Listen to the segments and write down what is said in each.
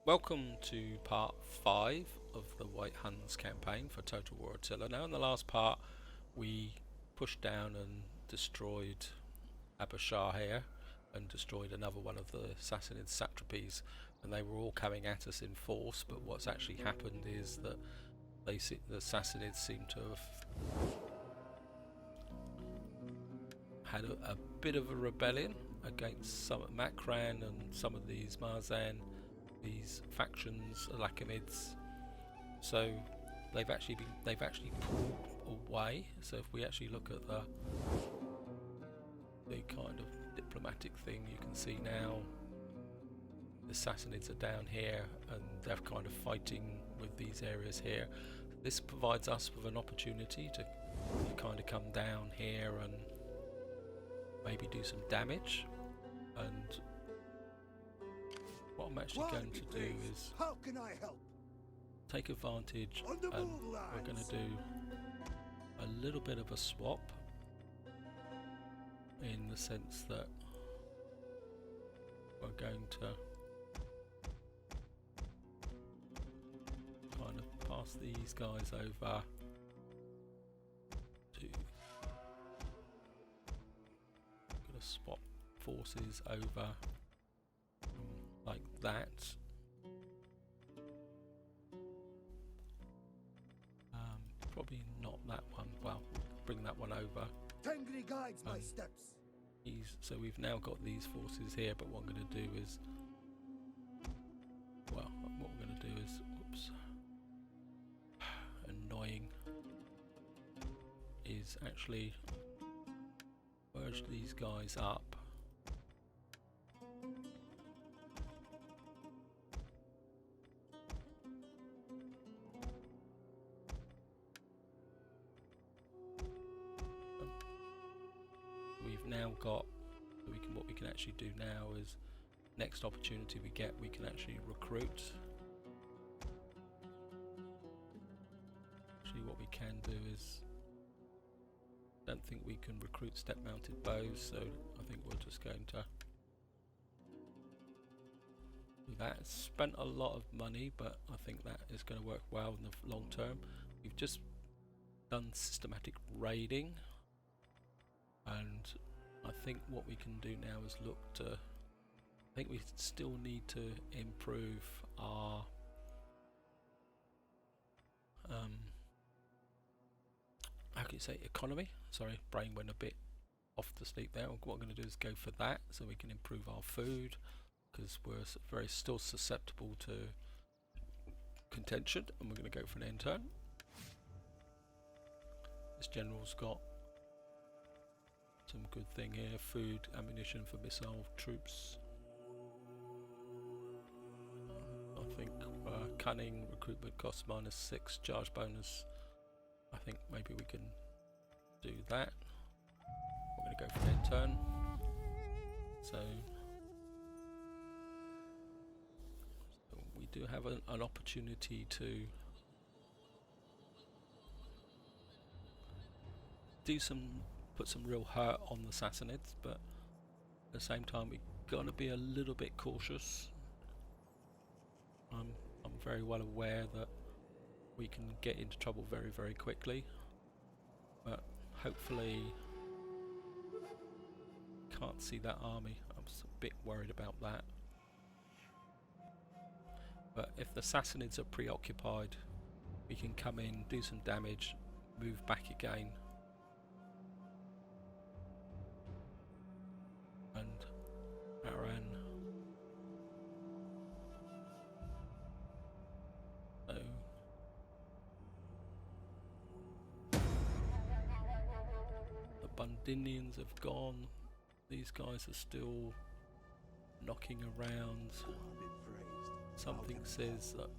Welcome to part 5 of the White Huns campaign for Total War Attila. Now in the last part we pushed down and destroyed Abu Shah here and destroyed another one of the Sassanid satrapies, and they were all coming at us in force, but what's actually happened is that the Sassanids seem to have had a bit of a rebellion against some Makran and some of these Marzan, these factions, Alachemids. So they've actually pulled away. So if we actually look at the kind of diplomatic thing, you can see now the Sassanids are down here and they're kind of fighting with these areas here. This provides us with an opportunity to kind of come down here and maybe do some damage. And what I'm actually going to do is how can I help? Take advantage, and we're going to do a little bit of a swap in the sense that we're going to kind of pass these guys over to going to swap forces over like that. Probably not that one. Well, bring that one over. Tengri guides my steps. So we've now got these forces here, but what I'm going to do is, well, what we're going to do is, oops, annoying, is actually merge these guys up. We've now got, what we can actually do now is, next opportunity we get, we can actually recruit. Actually what we can do is, don't think we can recruit step mounted bows, so I think we're just going to do that. It's spent a lot of money, but I think that is going to work well in the long term. We've just done systematic raiding, and I think what we can do now is look to, I think we still need to improve our how can you say, economy. Sorry, brain went a bit off to sleep there. What I'm going to do is go for that so we can improve our food, because we're still susceptible to contention, and we're going to go for an intern. This general's got some good thing here: food, ammunition for missile troops. I think cunning, recruitment cost -6, charge bonus. I think maybe we can do that. We're going to go for an intern. So we do have an opportunity to do put some real hurt on the Sassanids, but at the same time we've got to be a little bit cautious. I'm very well aware that we can get into trouble very, very quickly, but hopefully can't see that army. I'm a bit worried about that. But if the Sassanids are preoccupied, we can come in, do some damage, move back again, and Aran. So the Bundinians have gone. These guys are still knocking around. Something says that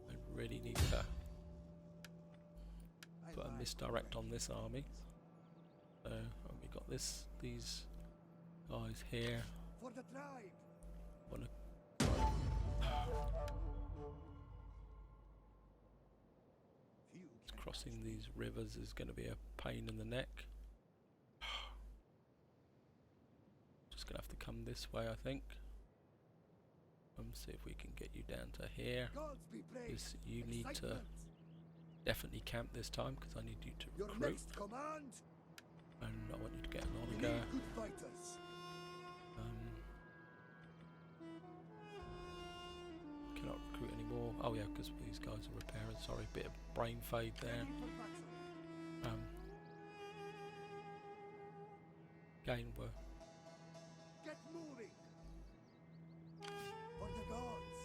I really need to put a misdirect on this army. So we got these guys here. For the tribe. Crossing these rivers is going to be a pain in the neck. Just going to have to come this way, I think. See if we can get you down to here. Gods be praised. Because you need to Excitement. definitely camp this time, because I need you to Your recruit. next command. And I want you to get an We onager. need good fighters. Cannot recruit anymore. Oh yeah, because these guys are repairing. Sorry, bit of brain fade there. Ready for battle. Again, we're Get moving. For the gods.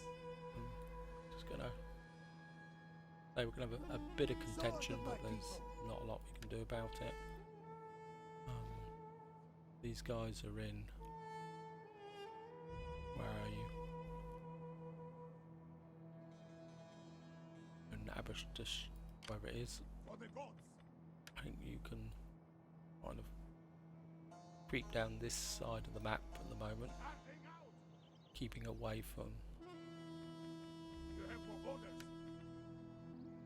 just gonna. We're gonna have a bit of contention, but there's not a lot we can do about it. These guys are in. Where are you? In Abishtish, wherever it is. For the gods. I think you can kind of creep down this side of the map at the moment, keeping away from You have for orders.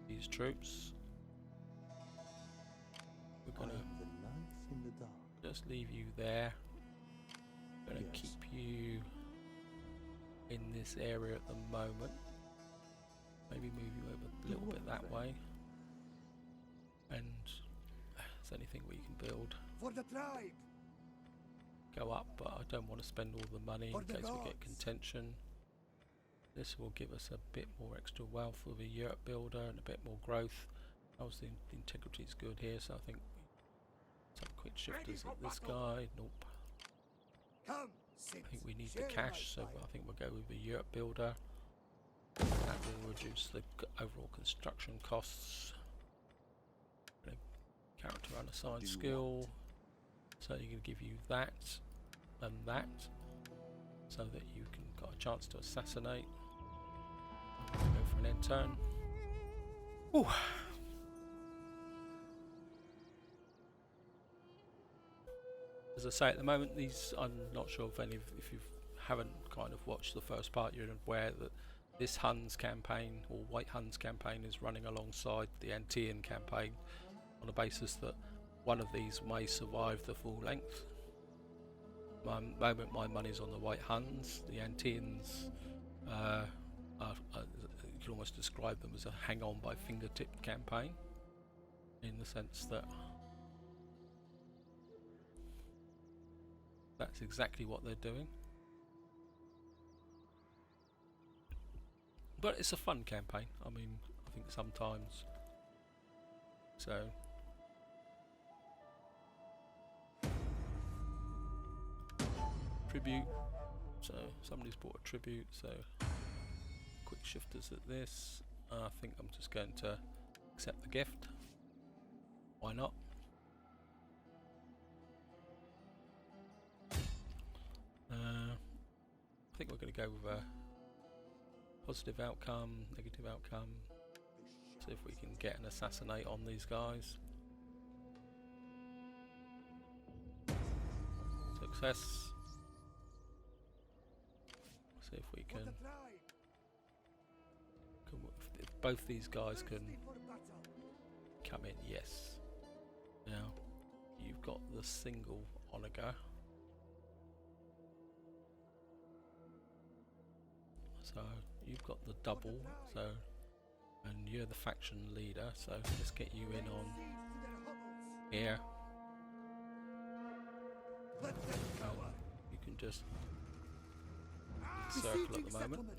these troops. We're gonna The light in the dark. just leave you there. Gonna Yes. keep you in this area at the moment. Maybe move you over a little bit that way. And if there's anything we can build, For the tribe. go up, but I don't want to spend all the money For in the case we gods. get contention. This will give us a bit more extra wealth with a Europe builder and a bit more growth. Obviously the integrity is good here, so I think some quick shifters at this guy. Nope. Come, sit. I think we need the Share cash, so my fire. I think we'll go with the Europe builder. That will reduce the overall construction costs. Character unassigned skill. So you're going to give you that and that, so that you can got a chance to assassinate. Go for an end turn. Ooh. As I say, at the moment, these, I'm not sure if any of, if you haven't kind of watched the first part, you're aware that this Huns campaign, or White Huns campaign, is running alongside the Antillean campaign on the basis that one of these may survive the full length. Moment my money's on the White Huns. The Antilleans, you can almost describe them as a hang-on by fingertip campaign, in the sense that that's exactly what they're doing. But it's a fun campaign. I mean, I think sometimes. So. Tribute. So somebody's bought a tribute. So quick shifters at this. I think I'm just going to accept the gift. Why not? I think we're going to go with a positive outcome, negative outcome. See if we can get an assassinate on these guys. Success. See if we can. If both these guys can come in, yes. Now, you've got the single onager. So you've got the double, so, and you're the faction leader, so let's get you in on here. You can just circle at the moment,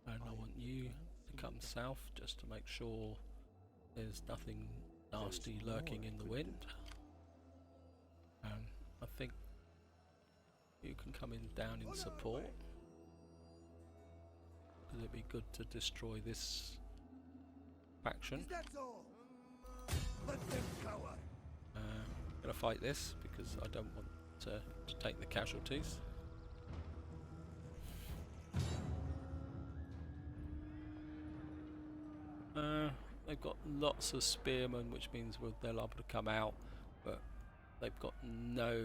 and I want you to come south just to make sure there's nothing nasty lurking in the wind. And I think you can come in down in support, because it'd be good to destroy this faction. I'm gonna fight this because I don't want to take the casualties. They've got lots of spearmen, which means they'll be able to come out, but they've got no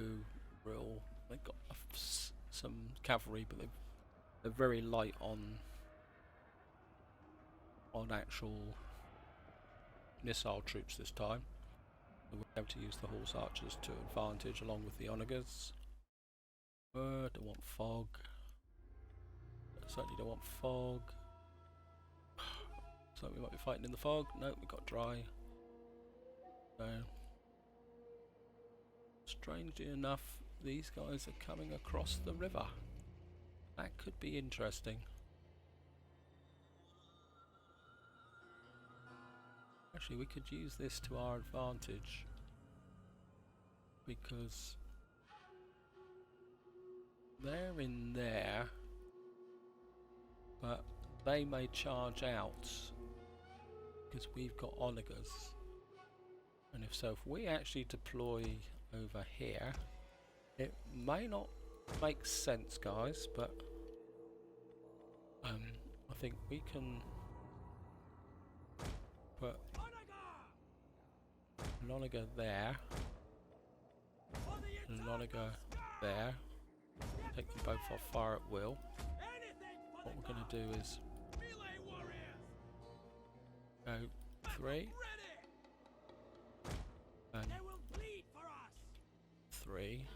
real. They've got some cavalry, but they're very light on actual missile troops this time. So we're able to use the horse archers to advantage along with the onagers. Don't want fog. Certainly don't want fog. So we might be fighting in the fog. No, we've got dry. So, strangely enough, these guys are coming across the river. That could be interesting. Actually, we could use this to our advantage, because they're in there, but they may charge out because we've got onagers. And if so, if we actually deploy over here, it may not make sense, guys, but I think we can put an onager there, and an onager there. Take them both off fire at will. What we're going to do is go 3 and 3.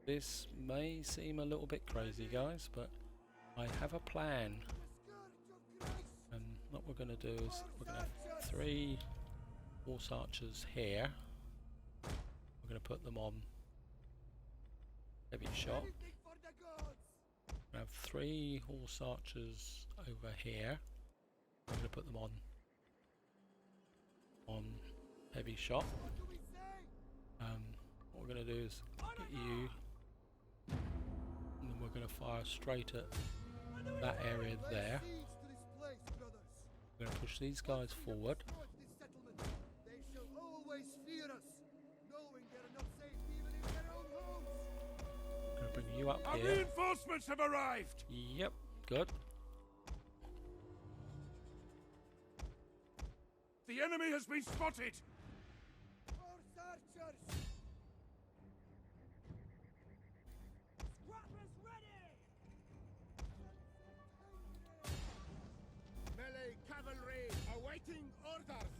This may seem a little bit crazy, guys, but I have a plan. And what we're going to do is we're going to have 3 horse archers here. We're going to put them on heavy shot. We have 3 horse archers over here. I'm going to put them on heavy shot. What we're going to do is get you, and then we're going to fire straight at that area there. We're going to push these guys forward. Bring you up Our here. reinforcements have arrived. Yep, good. The enemy has been spotted. Melee cavalry awaiting orders.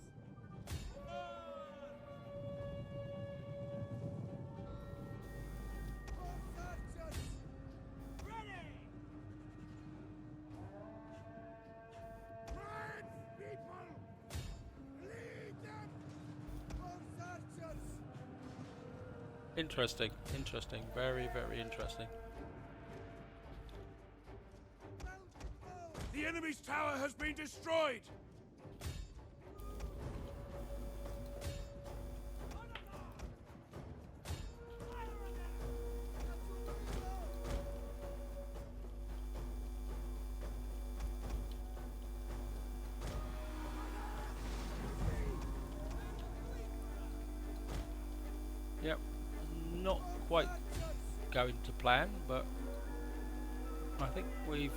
Interesting, interesting, very, very interesting. The enemy's tower has been destroyed. Yep, not quite going to plan, but I think we've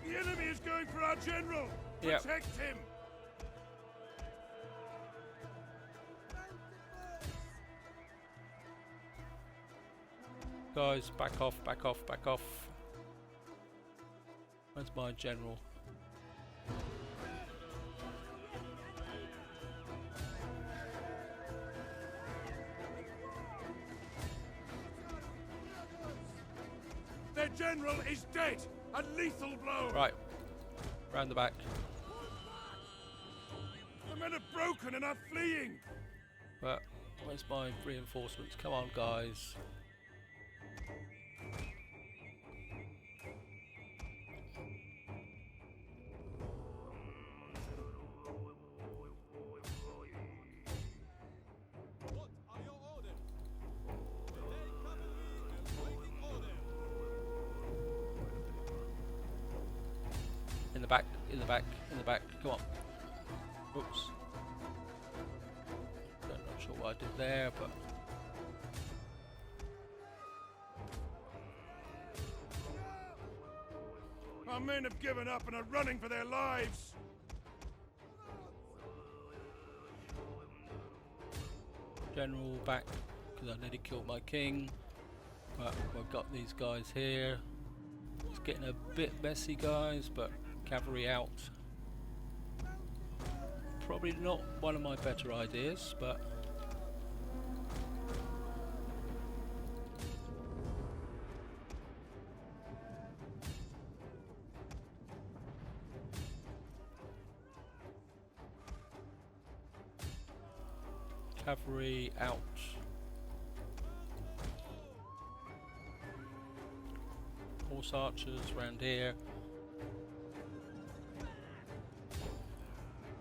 The enemy is going for our general. Yep. Protect him. guys back off, back off, back off. Where's my general? Their general is dead. A lethal blow. Right, round the back. The men are broken and are fleeing. But where's my reinforcements? Come on, guys. the back, in the back, in the back. Come on. Oops. Not sure what I did there, but Our men have given up and are running for their lives. general back because I nearly killed my king. But I've got these guys here. It's getting a bit messy, guys, but cavalry out. Probably not one of my better ideas, but cavalry out. Horse archers around here.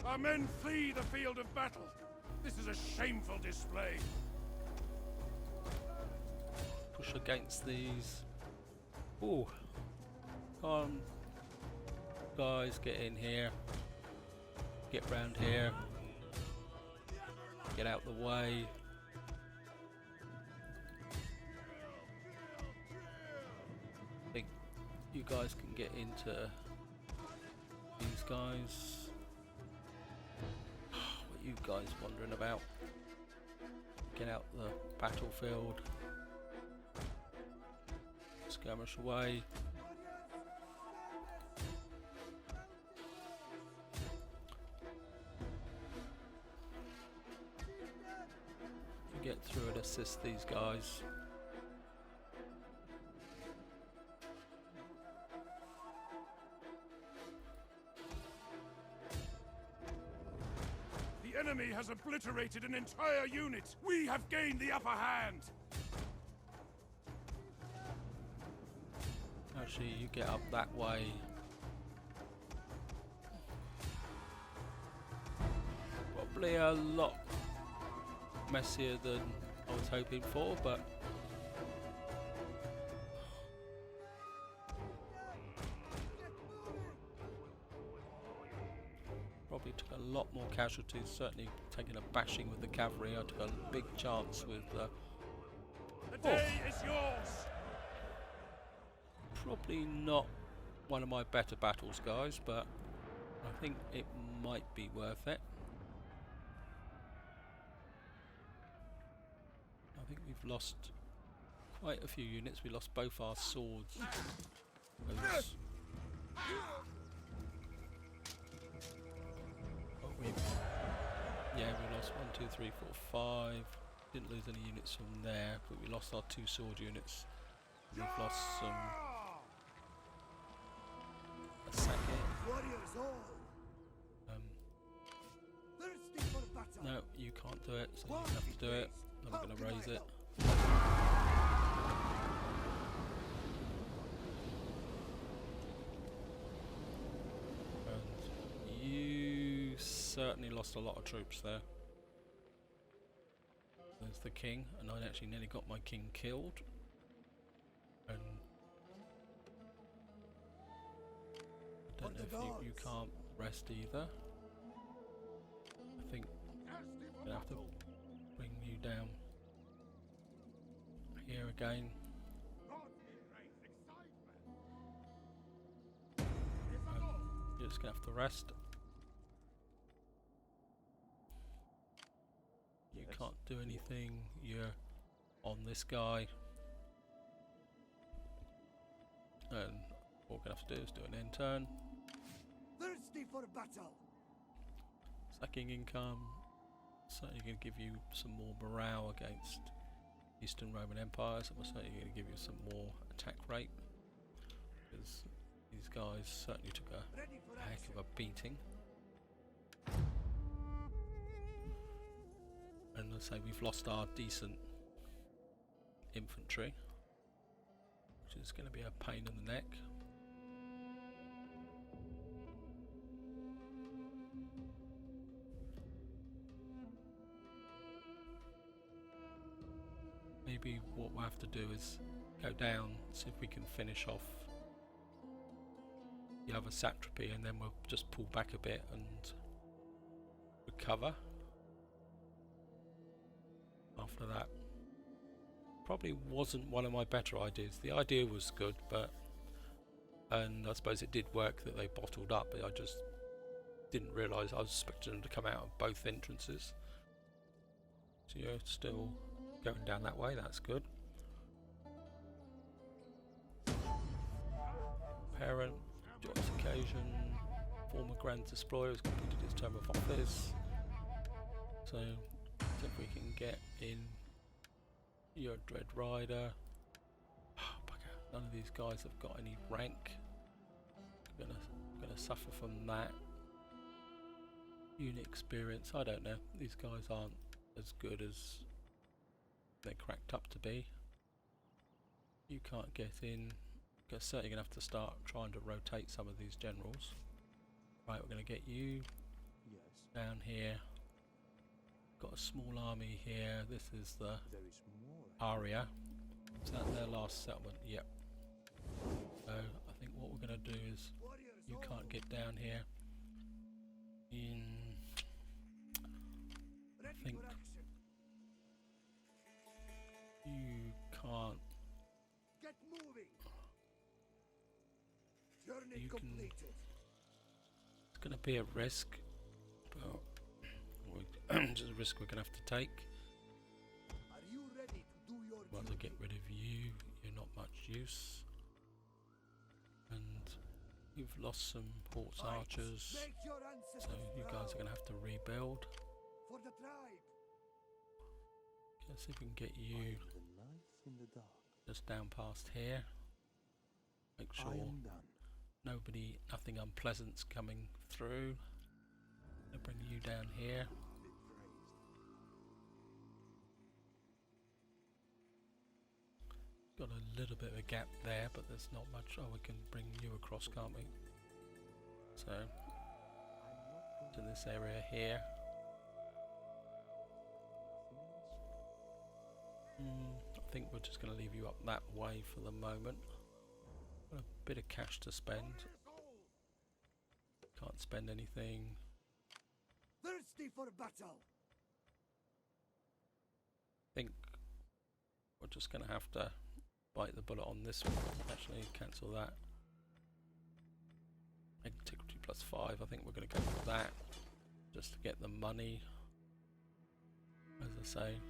Our men flee the field of battle. This is a shameful display. Push against these. Ooh. Come on. Guys, get in here. Get round here. Get out the way. I think you guys can get into these guys. What are you guys wondering about? Get out the battlefield. Skirmish away. Get through and assist these guys. The enemy has obliterated an entire unit. We have gained the upper hand. Actually, you get up that way. Probably a lot messier than I was hoping for, but probably took a lot more casualties. Certainly taking a bashing with the cavalry. I took a big chance with the day is yours. Probably not one of my better battles, guys, but I think it might be worth it. I think we've lost quite a few units. We lost both our swords. We lost 1, 2, 3, 4, 5. Didn't lose any units from there, but we lost our 2 sword units. We've lost some. A second. No, you can't do it, so you have to do it. I'm going to raise it. And you certainly lost a lot of troops there. There's the king, and I actually nearly got my king killed. And I don't know if you can't rest either. I think I'm going to have to bring you down here again. You're just going to have to rest. You can't do anything. You're on this guy. And what we're going to have to do is do an end turn. Thirsty for battle. Sacking income. Certainly going to give you some more morale against Eastern Roman Empires, and we're certainly going to give you some more attack rate, because these guys certainly took a heck of a beating. And let's say we've lost our decent infantry, which is going to be a pain in the neck. Maybe what we'll have to do is go down, see if we can finish off the other satrapy, and then we'll just pull back a bit and recover after that. Probably wasn't one of my better ideas. The idea was good, and I suppose it did work that they bottled up, but I just didn't realise I was expecting them to come out of both entrances. So you're still going down that way, that's good. Parent, joyous occasion, former Grand Explorer has completed his term of office. So if we can get in your Dread Rider. Oh, bugger. None of these guys have got any rank. Gonna suffer from that. Unit experience, I don't know. These guys aren't as good as they're cracked up to be. You can't get in. You're certainly going to have to start trying to rotate some of these generals. Right, we're going to get you down here. Got a small army here. This is the Aria. Is that their last settlement? Yep. So I think what we're going to do is, you can't get down here. I think you can't. Get moving. You Journey can. completed. It's going to be a risk, but just a risk we're going to have to take. Are you ready to do your Once I get rid of you, you're not much use. And you've lost some horse archers, Make your so you guys are going to have to rebuild. for the tribe. Let's see if we can get you just down past here. Make sure nothing unpleasant's coming through. I'll bring you down here. Got a little bit of a gap there, but there's not much. Oh, we can bring you across, can't we? So, to this area here. I think we're just going to leave you up that way for the moment. Got a bit of cash to spend. Can't spend anything. Thirsty for battle. Think we're just going to have to bite the bullet on this one. Actually, cancel that. Antiquity +5. I think we're going to go with that just to get the money. As I say.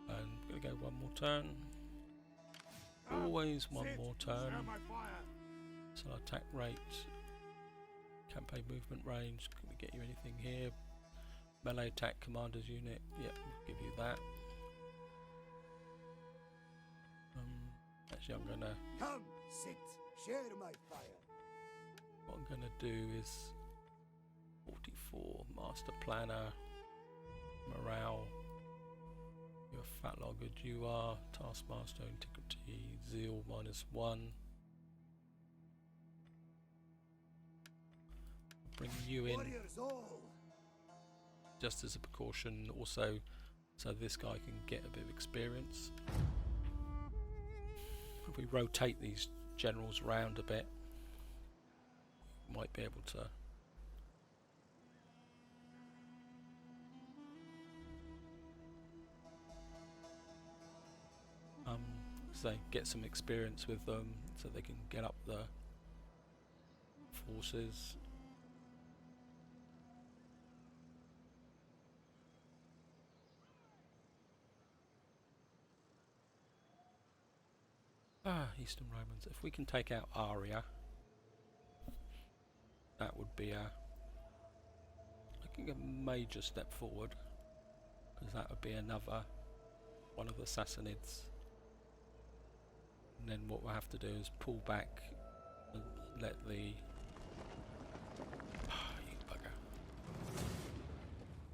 And I'm going to go one more turn. Always one more turn. So attack rate, campaign movement range. Can we get you anything here? Melee attack commander's unit. Yep, we'll give you that. Actually, I'm gonna. Come, sit, share my fire. What I'm gonna do is 44 master planner, morale. You're a fat logger. You are taskmaster, antiquity, zeal -1. Bring you in. Warriors all. Just as a precaution, also so this guy can get a bit of experience. If we rotate these generals around a bit, might be able to say get some experience with them so they can get up the forces. Eastern Romans. If we can take out Aria, that would be I think a major step forward, because that would be another one of the Sassanids. And then what we'll have to do is pull back and let the you bugger.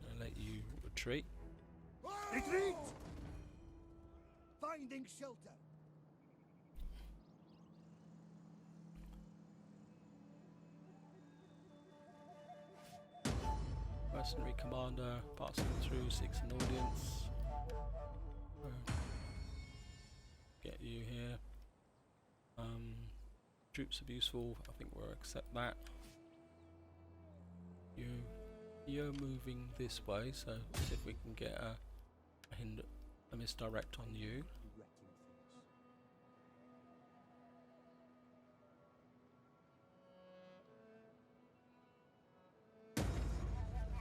And let you retreat. Retreat! Finding shelter. Mercenary commander passing through, seeks an audience. Troops are useful. I think we'll accept that. You're moving this way, so see if we can get a misdirect on you.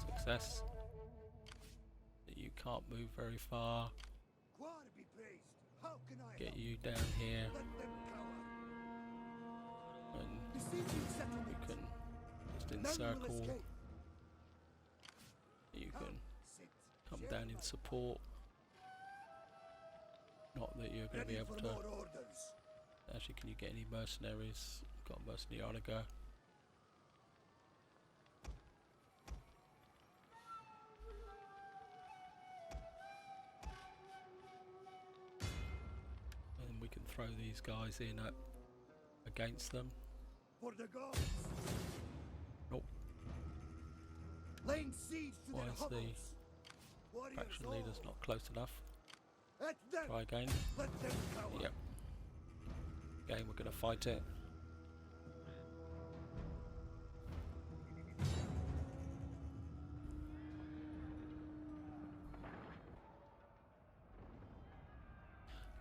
Success. You can't move very far. God be praised. How can I Get help? you down here, Let them cower. and Besieging you settlement. can just None will encircle. escape. You can Sit. come Share down in my support. Not that you're going to Ready be able for to. more orders. Actually, can you get any mercenaries? Got a mercenary Onager. And we can throw these guys in against them. For the gods. Nope. Laying siege to Why their is the hovels. Warriors faction all. leader's not close enough? At them. Try again. Let them cower. Yep. Again, we're going to fight it.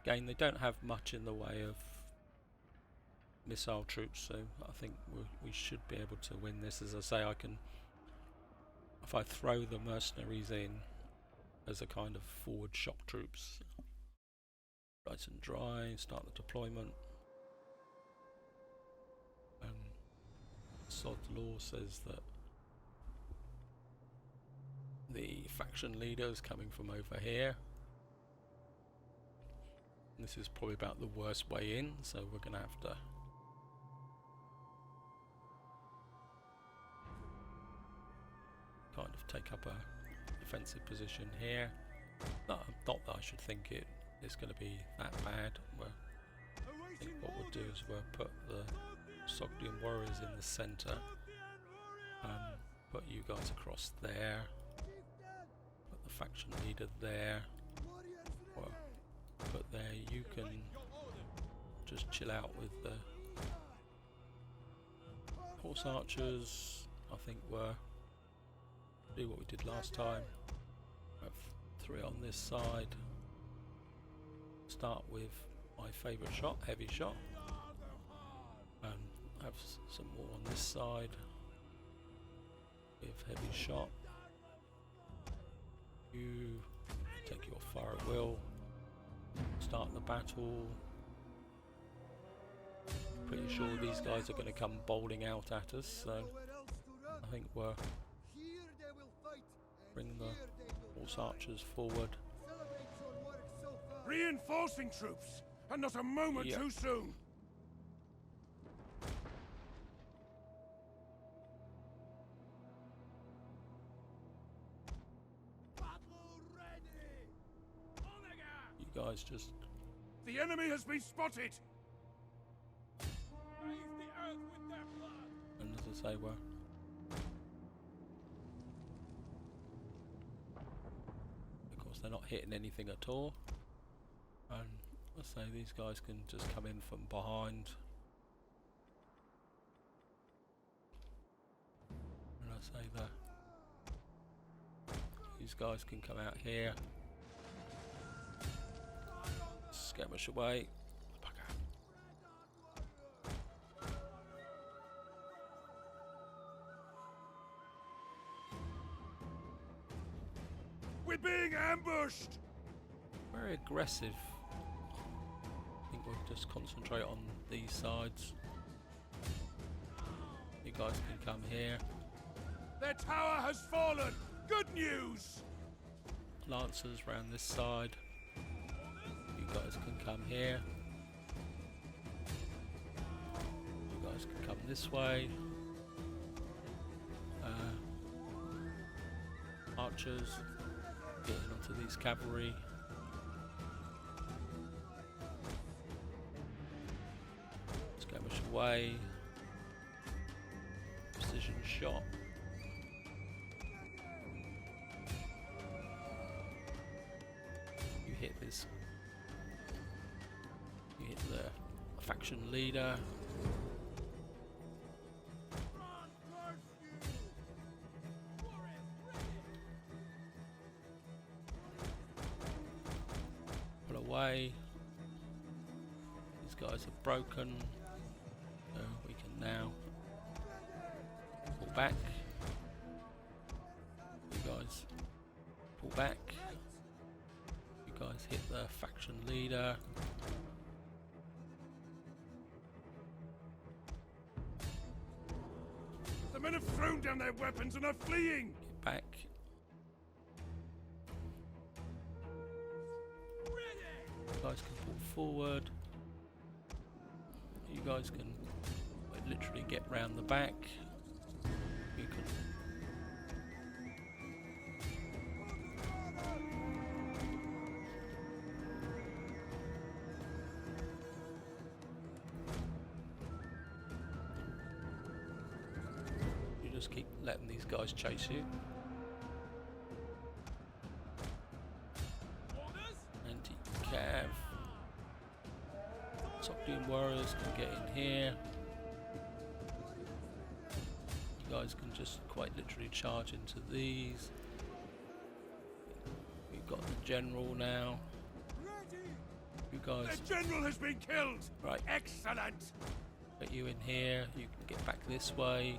Again, they don't have much in the way of missile troops, so I think we should be able to win this. As I say, I can, if I throw the mercenaries in as a kind of forward shock troops, nice and dry, start the deployment. Sod's Law says that the faction leader is coming from over here. This is probably about the worst way in, so we're going to have to kind of take up a defensive position here. Not that I should think it's going to be that bad. I think what we'll do is we'll put the Sogdian warriors in the centre, put you guys across there, put the faction leader there, well, put there, you can just chill out with the horse archers. I think we'll do what we did last time, have 3 on this side, start with my favourite shot, heavy shot, and have some more on this side with heavy shot. You take your fire at will, start the battle. Pretty sure these guys are going to come bowling out at us, so I think we'll bring the horse archers forward. Reinforcing troops, and not a moment Yep. too soon. You guys just The enemy has been spotted. and as I say, we're of course they're not hitting anything at all, and I say these guys can just come in from behind, and I say these guys can come out here, skirmish away. Bugger. We're being ambushed. Very aggressive. I think we'll just concentrate on these sides. You guys can come here. Their tower has fallen. Good news. Lancers round this side. You guys can come here. You guys can come this way. Archers getting onto these cavalry. Skirmish away. Precision shot. You hit this. You hit the faction leader. guys are broken, so we can now pull back. You guys pull back. You guys hit the faction leader. The men have thrown down their weapons and are fleeing! Get back. You guys can pull forward. You guys can literally get round the back. You can just keep letting these guys chase you. Anti-cav. Top-doom warriors can get in here. You guys can just quite literally charge into these. We've got the general now. You guys. The general has been killed! Right. Excellent! Get you in here. You can get back this way.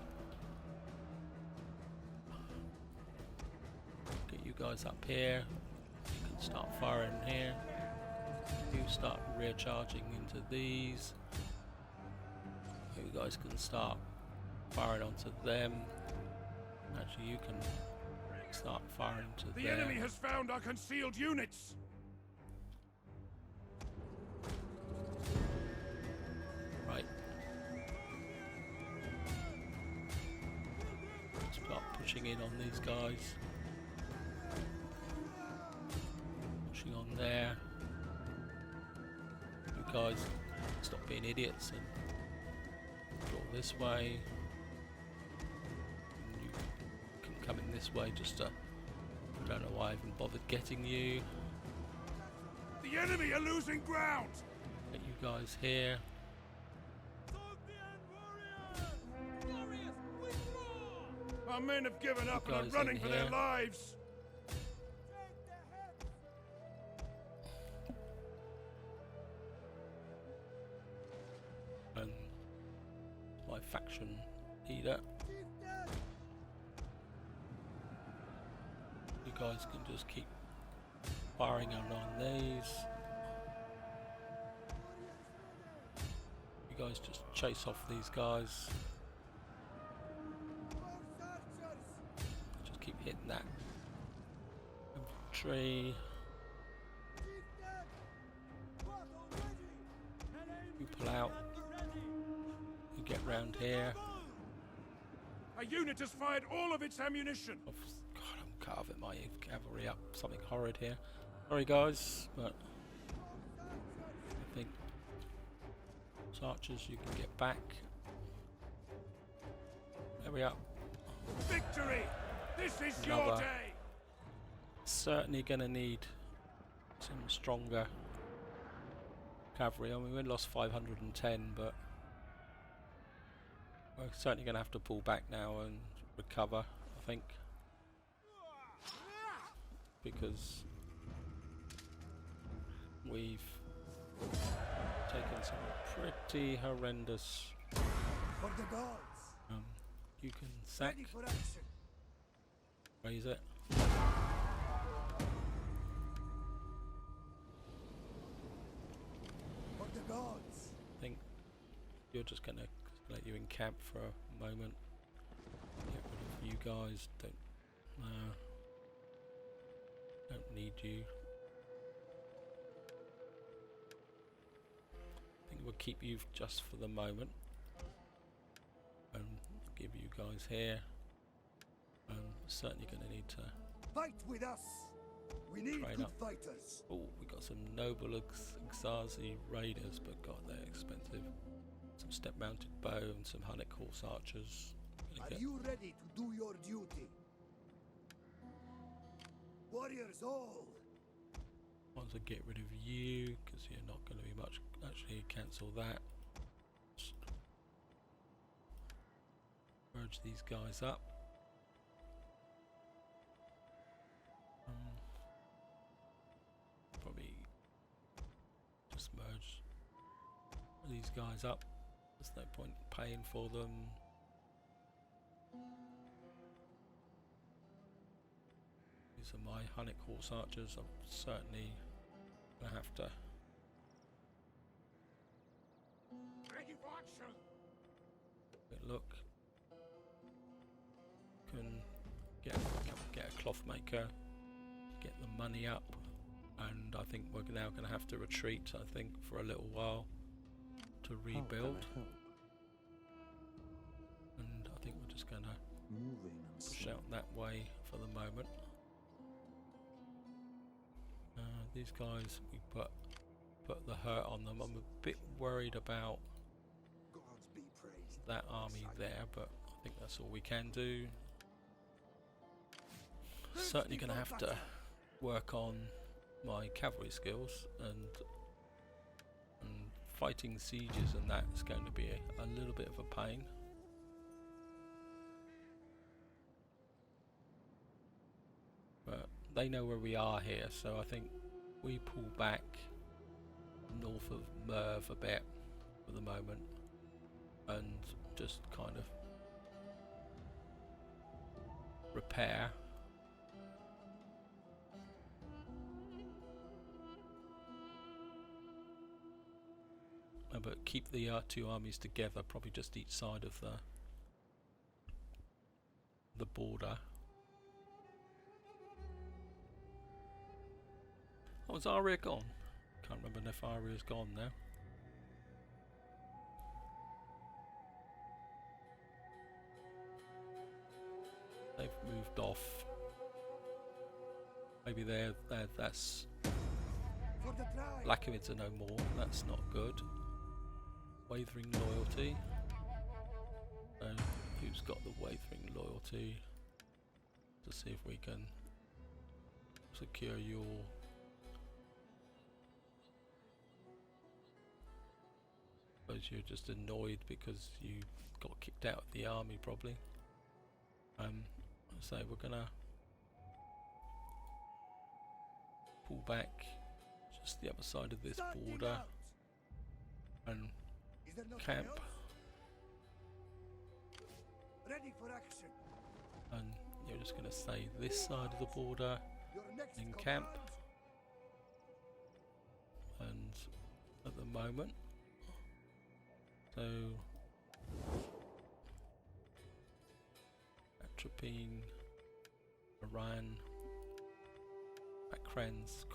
Get you guys up here. You can start firing here. You start rear charging into these. You guys can start firing onto them. Actually, you can start firing to them. The enemy has found our concealed units! Right. Start pushing in on these guys. Pushing on there. You guys stop being idiots and draw this way. And you can come in this way just to. I don't know why I even bothered getting you. The enemy are losing ground! Get you guys here. Our men have given up and Guys are running in for their here. lives! And my faction leader. You guys can just keep firing on these. You guys just chase off these guys. Just keep hitting that infantry. You pull out. You get round here. A unit has fired all of its ammunition! Oh, God, I'm carving my cavalry up. Something horrid here. Sorry, guys, but I think archers, you can get back. There we are. Victory! This is your Another. day! Certainly going to need some stronger cavalry. I mean, we lost 510, but we're certainly going to have to pull back now and recover, I think, because we've taken some pretty horrendous. For the gods. You can sack, Ready for action. raise it. For the gods. I think you're just going to let you encamp for a moment. Get rid of you guys. Don't need you. I think we'll keep you just for the moment and give you guys here. I'm certainly going to need to. Fight with us. We need Train good up. fighters. Oh, we got some noble Xazi raiders, but God, they're expensive. Some step-mounted bow and some Hunnic horse archers. Are you ready to do your duty? Warriors all. Want to get rid of you because you're not going to be much. Actually, cancel that. Just merge these guys up. Probably just merge these guys up. There's no point paying for them. These are my Hunnic horse archers. I'm certainly gonna have to Ready for action. look. Can get a cloth maker, get the money up, and I think we're now going to have to retreat. I think for a little while to rebuild, and I think we're just going to push out that way for the moment. These guys, we put the hurt on them. I'm a bit worried about Gods be praised. that army there, but I think that's all we can do. Certainly going to have to work on my cavalry skills, and fighting sieges and that is going to be a little bit of a pain. But they know where we are here, so I think we pull back north of Manoeuvres a bit for the moment and just kind of repair. But keep the two armies together, probably just each side of the border. Oh, is Arya gone? Can't remember if Arya's gone now. They've moved off. Maybe that's For the tribe. Lakovids are no more. That's not good. Wavering loyalty. Who's got the wavering loyalty? To see if we can secure your. Suppose you're just annoyed because you got kicked out of the army, probably. So we're gonna pull back just the other side of this Starting border out. and Is there nothing camp. else? Ready for action. And you're just going to stay this side of the border Your next in camp. command. And at the moment, so Atropine, Iran, Makran's,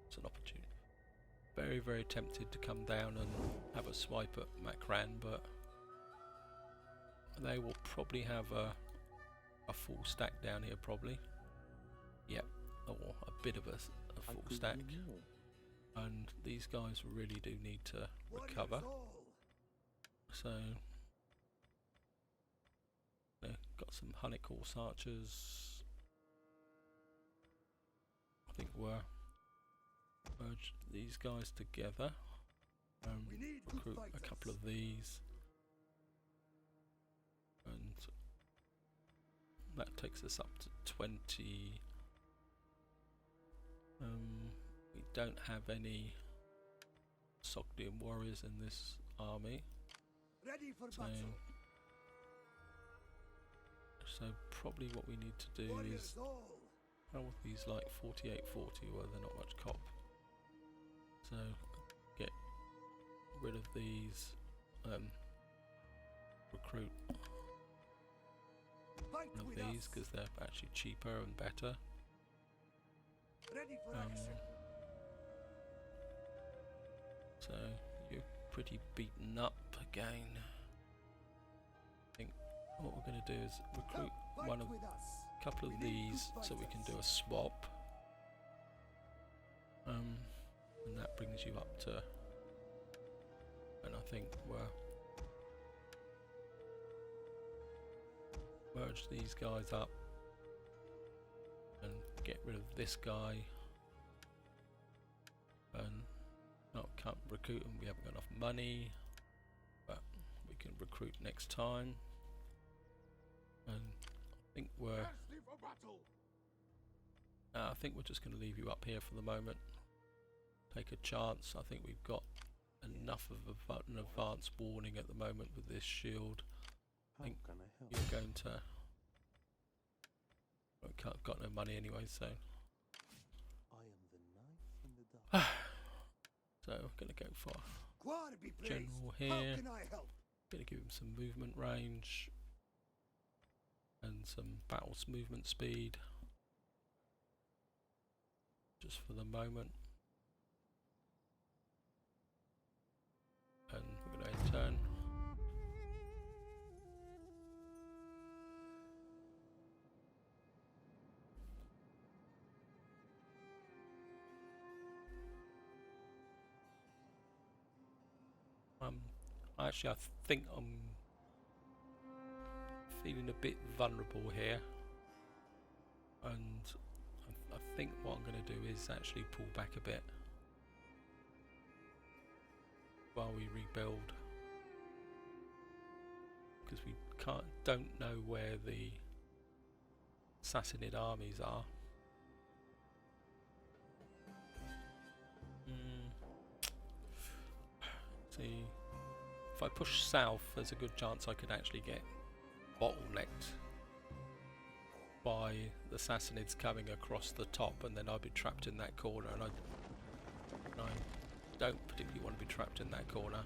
it's an opportunity. Very, very tempted to come down and have a swipe at Makran, but they will probably have a full stack down here, probably. Yep, or a bit of a full stack. And these guys really do need to recover. Warriors all. So, got some Hunnic horse archers. I think we're merge these guys together. We need good Recruit a fighters. couple of these, and that takes us up to 20. We don't have any Sogdian warriors in this army. Ready for So, battle. so probably what we need to do Warriors is, all. how are these like 4840? Well, they're not much cop. So get rid of these. Recruit Fight one of with these us. because they're actually cheaper and better. Ready for action. So you're pretty beaten up again. I think what we're going to do is recruit Fight one of with us. couple of We need these good so we can do a fighters. swap. And that brings you up to, and I think we're merge these guys up and get rid of this guy. And can't recruit them, we haven't got enough money, but we can recruit next time. And I think we're Ready for battle. I think we're just going to leave you up here for the moment. Take a chance. I think we've got enough of an advanced warning at the moment with this shield. I think How can I help? you're going to... I've got no money anyway, so... I am the knife in the dark. So I'm going to go for God be praised. General How here. can I help? Going to give him some movement range and some battle's movement speed, just for the moment. And we're going to end turn. Actually, I think I'm feeling a bit vulnerable here, and I think what I'm going to do is actually pull back a bit while we rebuild, because we don't know where the Sassanid armies are. See, if I push south, there's a good chance I could actually get bottlenecked by the Sassanids coming across the top, and then I'd be trapped in that corner, and I don't particularly want to be trapped in that corner.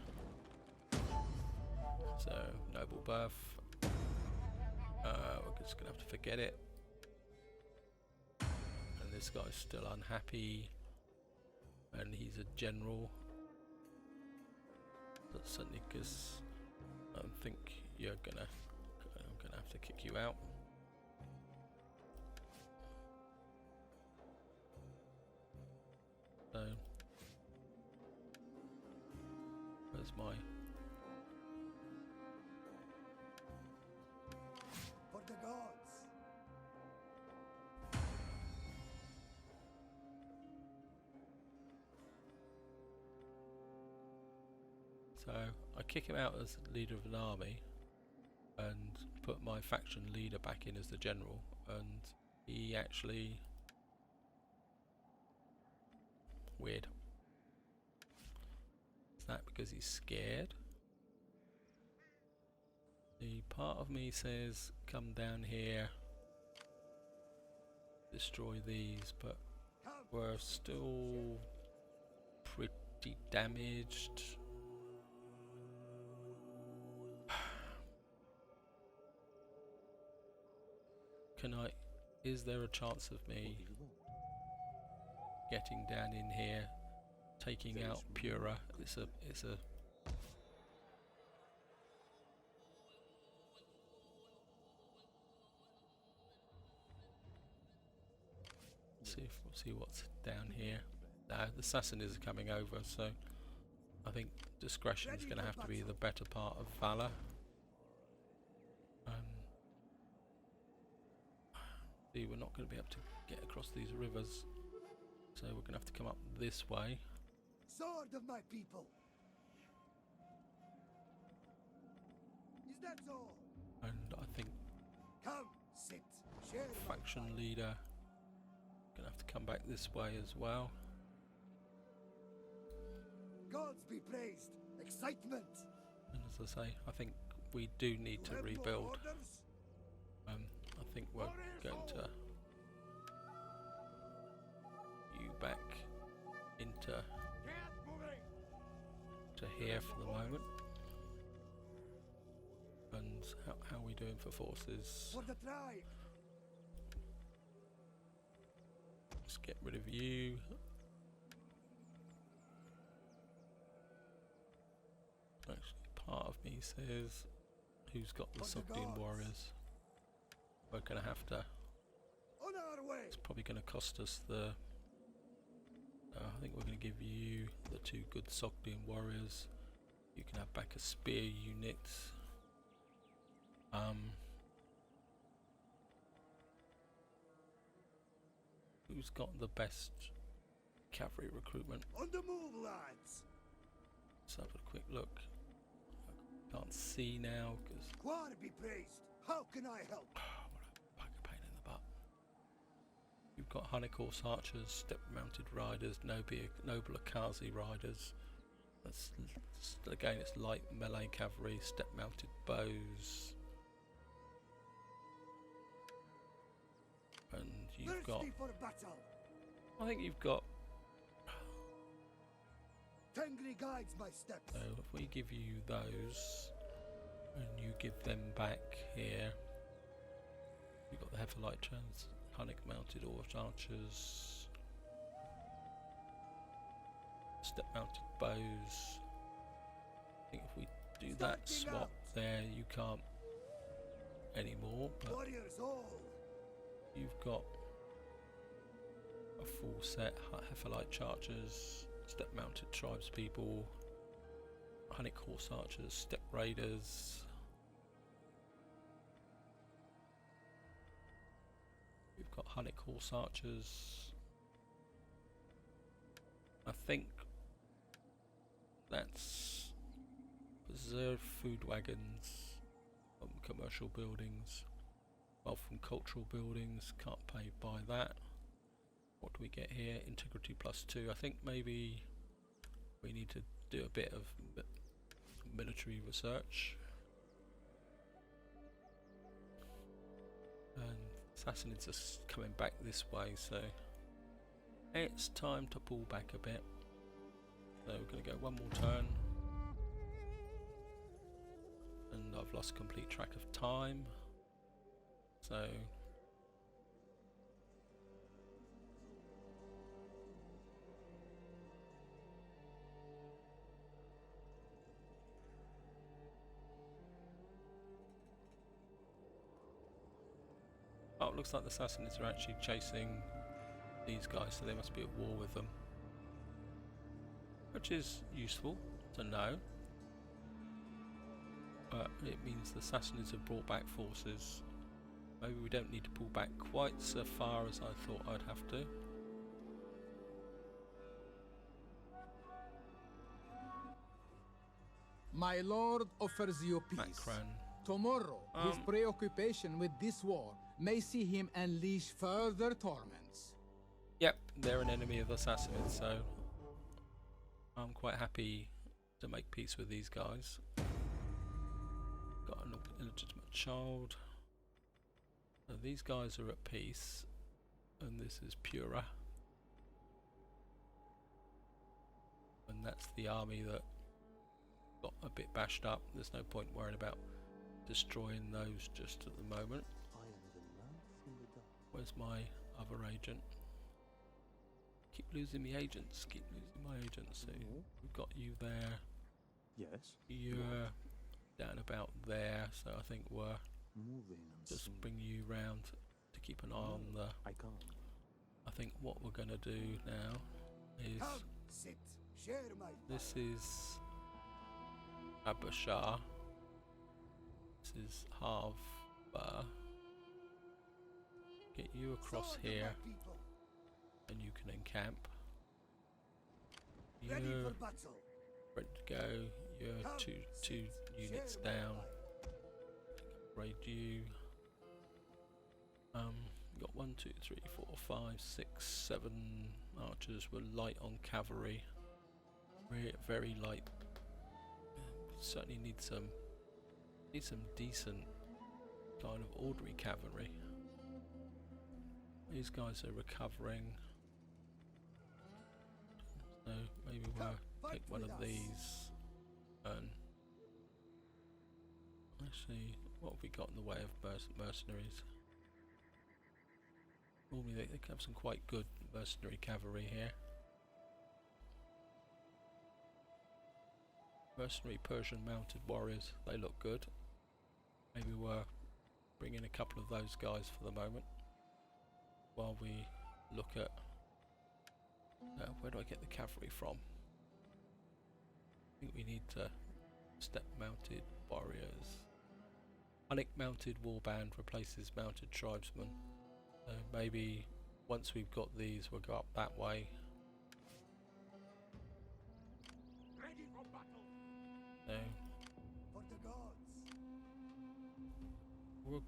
So, noble birth. We're just going to have to forget it. And this guy's still unhappy, and he's a general. But certainly, because I think I'm gonna have to kick you out. So where's my For the gods. So I kick him out as leader of an army and put my faction leader back in as the general, and he actually... Weird. Is that because he's scared? The part of me says come down here, destroy these, but we're still pretty damaged. Is there a chance of me getting down in here, taking out Phra? It's a see what's down here. Now the Sassanids are coming over, so I think discretion is going to have to be the better part of valor. See, we're not going to be able to get across these rivers, so we're going to have to come up this way. Sword of my people. Is that all? And I think Come, sit, share my faction fight. leader going to have to come back this way as well. Gods be praised. Excitement. And as I say, I think we do need to You have more rebuild. orders? I think we're going to you back into here for the moment. And how are we doing for forces? For the tribe. Let's get rid of you. Actually, part of me says, who's got the For the Sogdian gods. warriors? We're going to have to... On our way. It's probably going to cost us the... I think we're going to give you the 2 good Sogdian warriors. You can have back a spear unit. Who's got the best cavalry recruitment? On the move, lads. Let's have a quick look. I can't see now because... God be praised. How can I help? What a pain in the butt. You've got Honeycourse archers, step-mounted riders, noble Akazi riders, Again, it's light melee cavalry, step-mounted bows, and you've got. Thirsty for battle. I think you've got. Tengri guides my steps. So if we give you those, and you give them back here, you've got the Hephilite trans, Hunnic mounted archers, step-mounted bows. I think if we do that swap there, you can't anymore, but Warriors all. you've got a full set Hephilite chargers, step-mounted tribespeople, Hunnic horse archers, step raiders. We've got Hunnic horse archers. I think that's preserved food wagons from commercial buildings, well, from cultural buildings. Can't pay by that. What do we get here? Integrity +2. I think maybe we need to do a bit of military research. And Sassanids are coming back this way, so it's time to pull back a bit. So we're going to go one more turn. And I've lost complete track of time. So oh, it looks like the Sassanids are actually chasing these guys, so they must be at war with them, which is useful to know. But it means the Sassanids have brought back forces. Maybe we don't need to pull back quite so far as I thought I'd have to. My lord offers you peace. Macran. Tomorrow, his preoccupation with this war may see him unleash further torments. Yep, they're an enemy of the Sassanids, so I'm quite happy to make peace with these guys. Got an illegitimate child. So these guys are at peace, and this is Phra. And that's the army that got a bit bashed up. There's no point worrying about destroying those just at the moment. I am the ninth in the dark. Where's my other agent? Keep losing the agents, keep losing my agents. So we've got you there. Yes. You're down about there, so I think we're Moving and just swinging. bring you round to keep an eye on the. I can't. I think what we're gonna do now is Come, sit, share my this is Abashar. This is Harev. Get you across sword to here, my people. and you can encamp. Ready You're for battle. ready to go. You're Come, two sit, units share my down. life. Raid you. Got 1, 2, 3, 4, 5, 6, 7 archers. We're light on cavalry. We're very light. Certainly need some decent kind of ordinary cavalry. These guys are recovering, so maybe we'll take one of these. And actually, what have we got in the way of mercenaries? Normally they have some quite good mercenary cavalry here. Mercenary Persian mounted warriors, they look good. Maybe we'll bring in a couple of those guys for the moment, while we look at where do I get the cavalry from? I think we need to step mounted warriors. Hunnic mounted warband replaces mounted tribesmen. So maybe once we've got these, we'll go up that way. Ready for battle. So For the gods. we're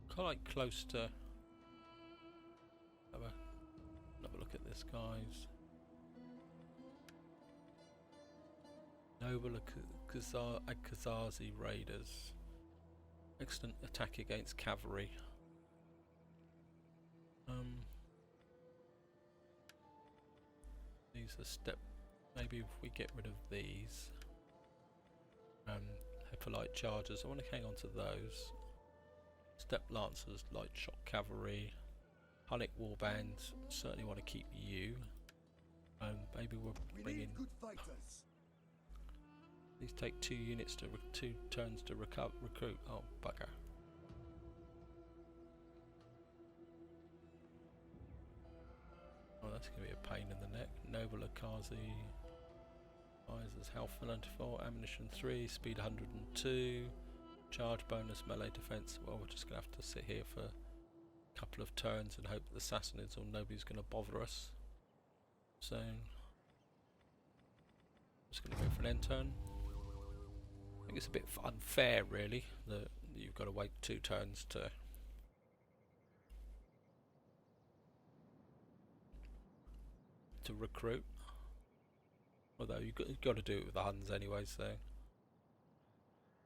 kind of like close to have a look at this, guys. Noble Akazazi Raiders. Excellent attack against cavalry. These are step. Maybe if we get rid of these. Hippolyte chargers. I want to hang on to those. Step lancers, light shot cavalry. Hunnic warbands. Certainly want to keep you. Maybe we'll bring in. Good fighters. These take 2 units to 2 turns to recruit. Oh bugger! Oh, that's going to be a pain in the neck. Noble Akazi. Visors health 94, ammunition 3, speed 102, charge bonus, melee defense. Well, we're just going to have to sit here for a couple of turns and hope that the Sassanids or nobody's going to bother us. So, I'm just going to go for an end turn. I think it's a bit unfair, really, that you've got to wait 2 turns to recruit. Although you've got to do it with the Huns anyway, so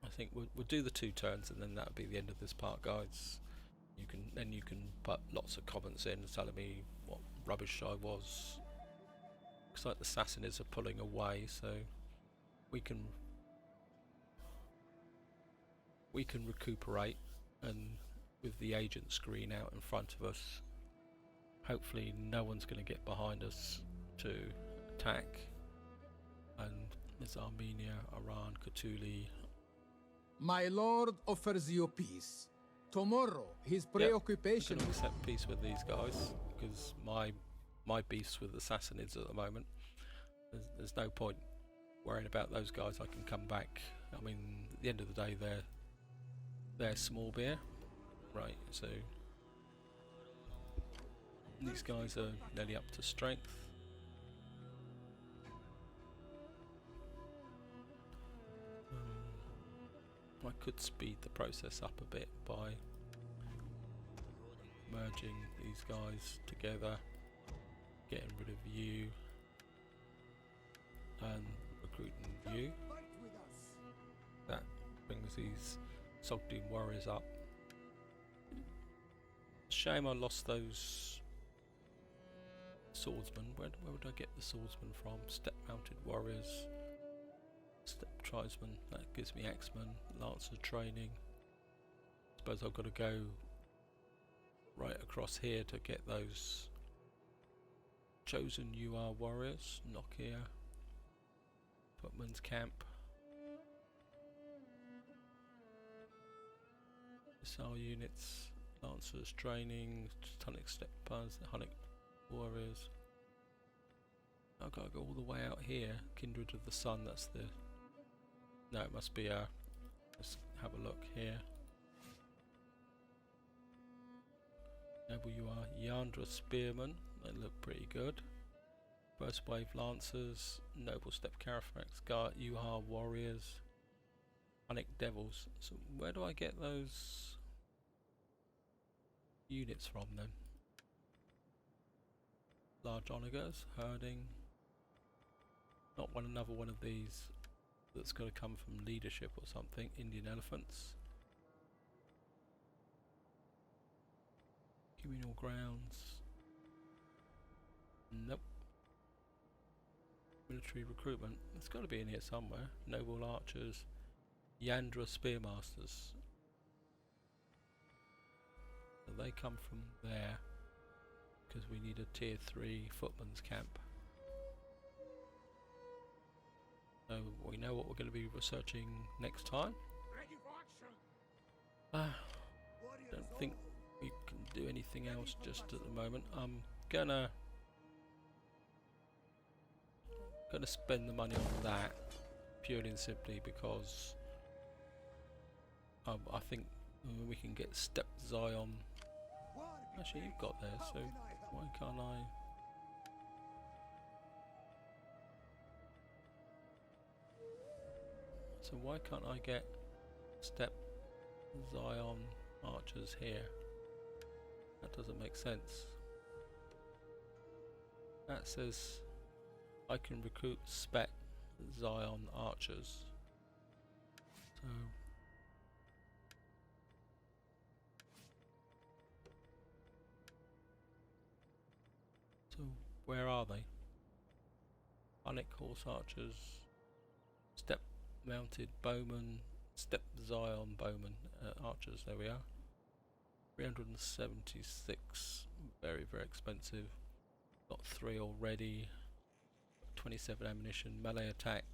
I think we'll do the 2 turns, and then that'll be the end of this part, guys. You can put lots of comments in telling me what rubbish I was. Looks like the Sassanids are pulling away, so we can recuperate, and with the agent screen out in front of us, hopefully no one's going to get behind us to attack. And there's Armenia, Iran, Katuli. My lord offers you peace. Tomorrow, his preoccupation I'm going to accept peace with these guys, because my beef's with the Sassanids at the moment. There's no point worrying about those guys. I can come back. I mean, at the end of the day, they're small beer, right? So these guys are nearly up to strength. I could speed the process up a bit by merging these guys together, getting rid of you and recruiting you. That brings these Sogdian warriors up. Shame I lost those swordsmen. Where would I get the swordsmen from? Step mounted warriors. Step tribesmen, that gives me X-Men, Lancer training. Suppose I've got to go right across here to get those chosen UR warriors. Nokia, Footman's Camp, missile units, Lancers training, Hunnic steppers, Hunnic warriors. I've got to go all the way out here. Kindred of the Sun, that's the... No, it must be let's have a look here. Noble UR, Yandra Spearmen, they look pretty good. Burst Wave Lancers, Noble Step Carafax, Guard UR Warriors, Hunnic Devils. So where do I get those units from then? Large onagers, herding. Not another one of these that's going to come from leadership or something. Indian elephants. Communal grounds. Nope. Military recruitment. It's got to be in here somewhere. Noble archers. Yandra spearmasters. So they come from there, because we need a tier 3 footman's camp. So we know what we're going to be researching next time. Ready for action. Don't think we can do anything else just at the moment. I'm gonna spend the money on that purely and simply because I think we can get Step Zion. Actually, you've got there, so why can't I? So why can't I get Step Zion archers here? That doesn't make sense. That says I can recruit Spet Zion archers. So where are they? Hunnic horse archers, step mounted bowmen, step Zion bowmen archers. There we are. 376, very expensive. Got 3 already. 27 ammunition, melee attack,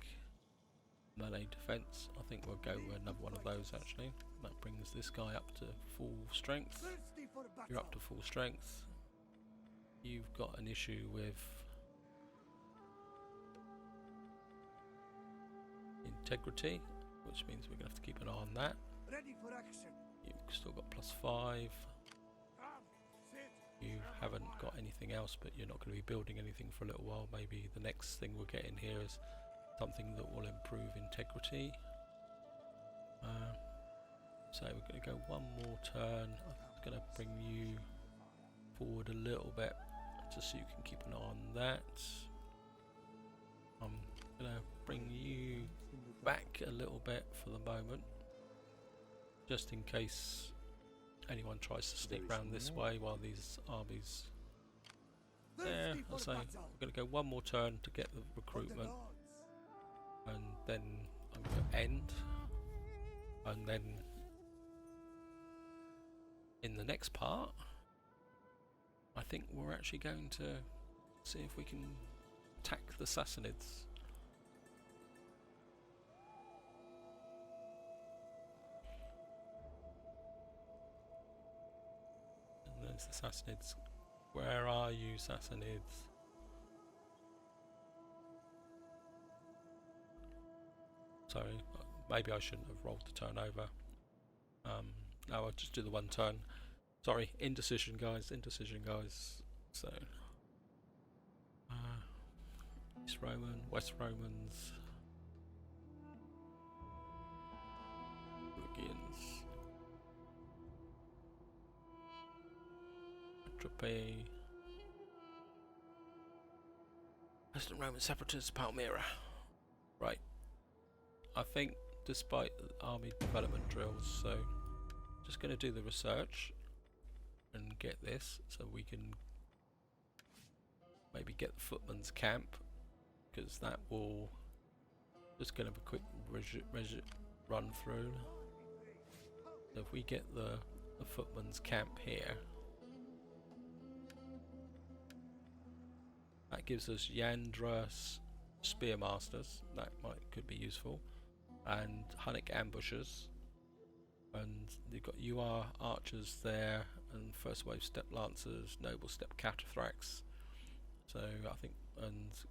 melee defense. I think we'll go with another one of those actually. That brings this guy up to full strength. Thirsty for battle. You're up to full strength. You've got an issue with integrity, which means we're going to have to keep an eye on that. Ready for action. You've still got +5. Come, sit. You haven't got anything else, but you're not going to be building anything for a little while. Maybe the next thing we'll get in here is something that will improve integrity. So we're going to go one more turn. I'm going to bring you forward a little bit just so you can keep an eye on that. I'm going to bring you back a little bit for the moment, just in case anyone tries to sneak round this way while these armies there. Thirsty I for say battle. we're going to go one more turn to get the For the recruitment, gods. and then I'm going to end, and then in the next part I think we're actually going to see if we can attack the Sassanids. And there's the Sassanids. Where are you, Sassanids? Sorry, maybe I shouldn't have rolled the turn over. No, I'll just do the one turn. Sorry, indecision guys, So East Roman, West Romans, Phrygians, Atropy, Western Roman Separatists, Palmyra. Right. I think despite army development drills, so just going to do the research and get this so we can maybe get the footman's camp, because that will just going to have a quick run through. So if we get the footman's camp here, that gives us Yandras spearmasters, that could be useful, and Hunnic ambushers, and you've got UR archers there, and first wave step lancers, noble step cataphracts. So I think, and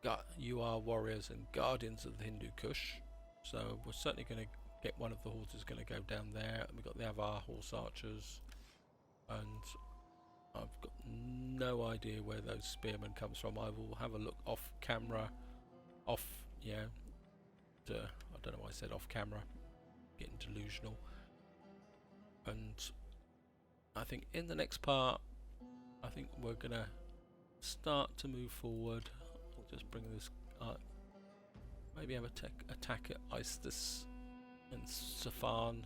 got UR warriors and guardians of the Hindu Kush. So we're certainly going to get one of the horses going to go down there. And we've got the Avar horse archers, and I've got no idea where those spearmen comes from. I will have a look off camera, I don't know why I said off camera, getting delusional. And I think in the next part, I think we're gonna start to move forward. We'll just bring this maybe have a attack at Istis and Safan,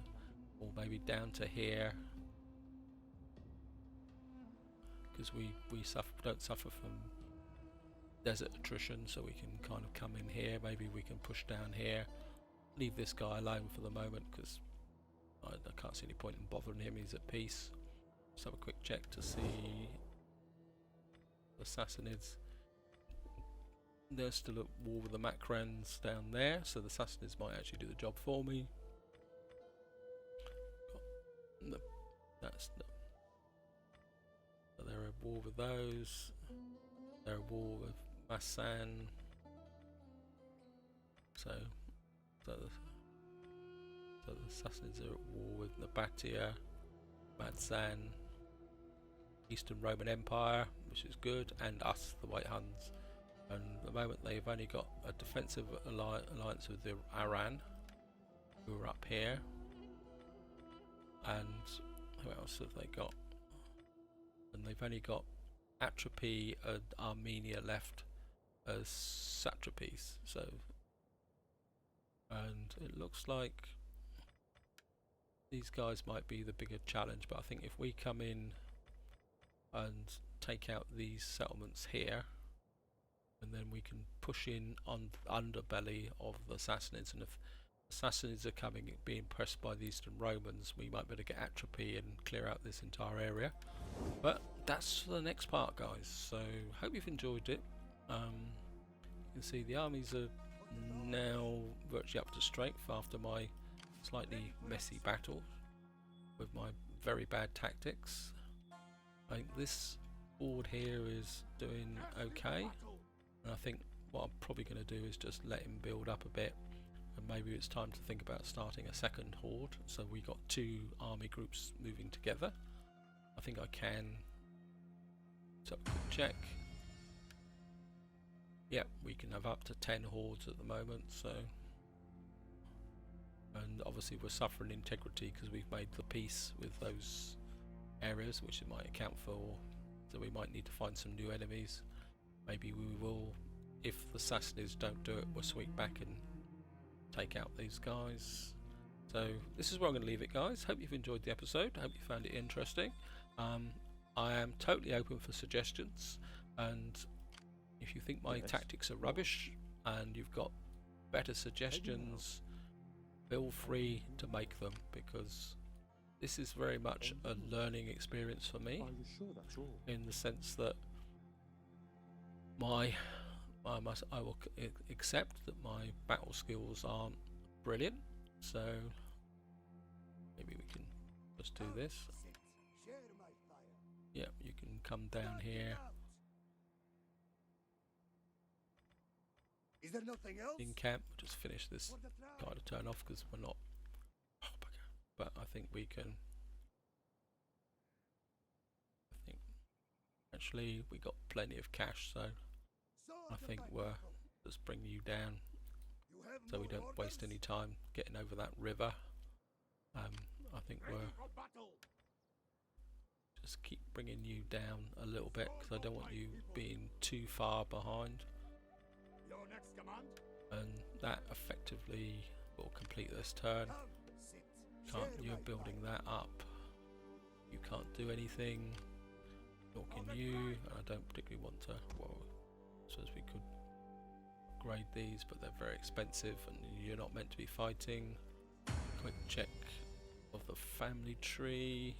or maybe down to here, because we don't suffer from desert attrition, so we can kind of come in here. Maybe we can push down here, leave this guy alone for the moment, because I can't see any point in bothering him. He's at peace. Just have a quick check to see the Sassanids. They're still at war with the Macrans down there, so the Sassanids might actually do the job for me. So they're at war with those. They're at war with Massan. So the Sassanids are at war with Nabatea, Massan, Eastern Roman Empire, which is good, and us, the White Huns. And at the moment they've only got a defensive alliance with the Aran, who are up here. And who else have they got? And they've only got Atropy and Armenia left, as satrapies. So, and it looks like these guys might be the bigger challenge, but I think if we come in and take out these settlements here, and then we can push in on the underbelly of the Sassanids, and if the Sassanids are being pressed by the Eastern Romans, we might be able to get atrophy and clear out this entire area. But that's for the next part, guys, so hope you've enjoyed it. You can see the armies are now virtually up to strength after my slightly messy battle with my very bad tactics. I think this board here is doing okay, and I think what I'm probably going to do is just let him build up a bit, and maybe it's time to think about starting a second horde. So we got 2 army groups moving together. I think I can. So check. Yep, we can have up to 10 hordes at the moment. So, and obviously we're suffering integrity because we've made the peace with those areas, which it might account for. So we might need to find some new enemies. Maybe we will, if the Sassanids don't do it, we'll sweep back and take out these guys. So this is where I'm going to leave it, guys. Hope you've enjoyed the episode. Hope you found it interesting. I am totally open for suggestions, and if you think my tactics are rubbish and you've got better suggestions, feel free to make them, because this is very much a learning experience for me, in the sense that I will accept that my battle skills aren't brilliant, so maybe we can just do this. Yep, you can come down here. Is there nothing else? In camp, we'll just finish this guy to turn off because we're not. Oh, bugger. But I think we can. I think actually we got plenty of cash, so I think we'll just bring you down so we don't waste any time getting over that river. I think we're just keep bringing you down a little bit because I don't want you being too far behind. And that effectively will complete this turn. You're building that up. You can't do anything. Nor can you. I don't particularly want to. Well, I suppose we could upgrade these, but they're very expensive, and you're not meant to be fighting. Quick check of the family tree.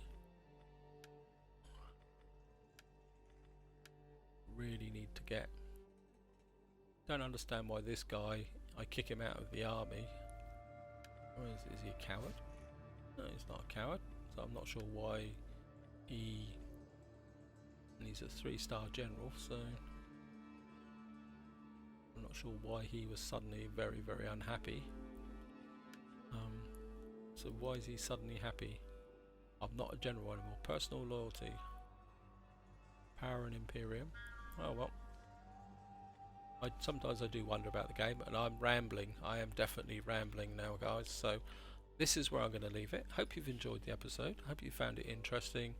Really need to get. Don't understand why this guy, I kick him out of the army. Or is he a coward? No, he's not a coward. So I'm not sure why he. And he's a 3-star general, so I'm not sure why he was suddenly very, very unhappy. So why is he suddenly happy? I'm not a general anymore. Personal loyalty. Power and Imperium. Oh well. Sometimes I do wonder about the game, and I'm rambling. I am definitely rambling now, guys. So this is where I'm going to leave it. Hope you've enjoyed the episode. Hope you found it interesting.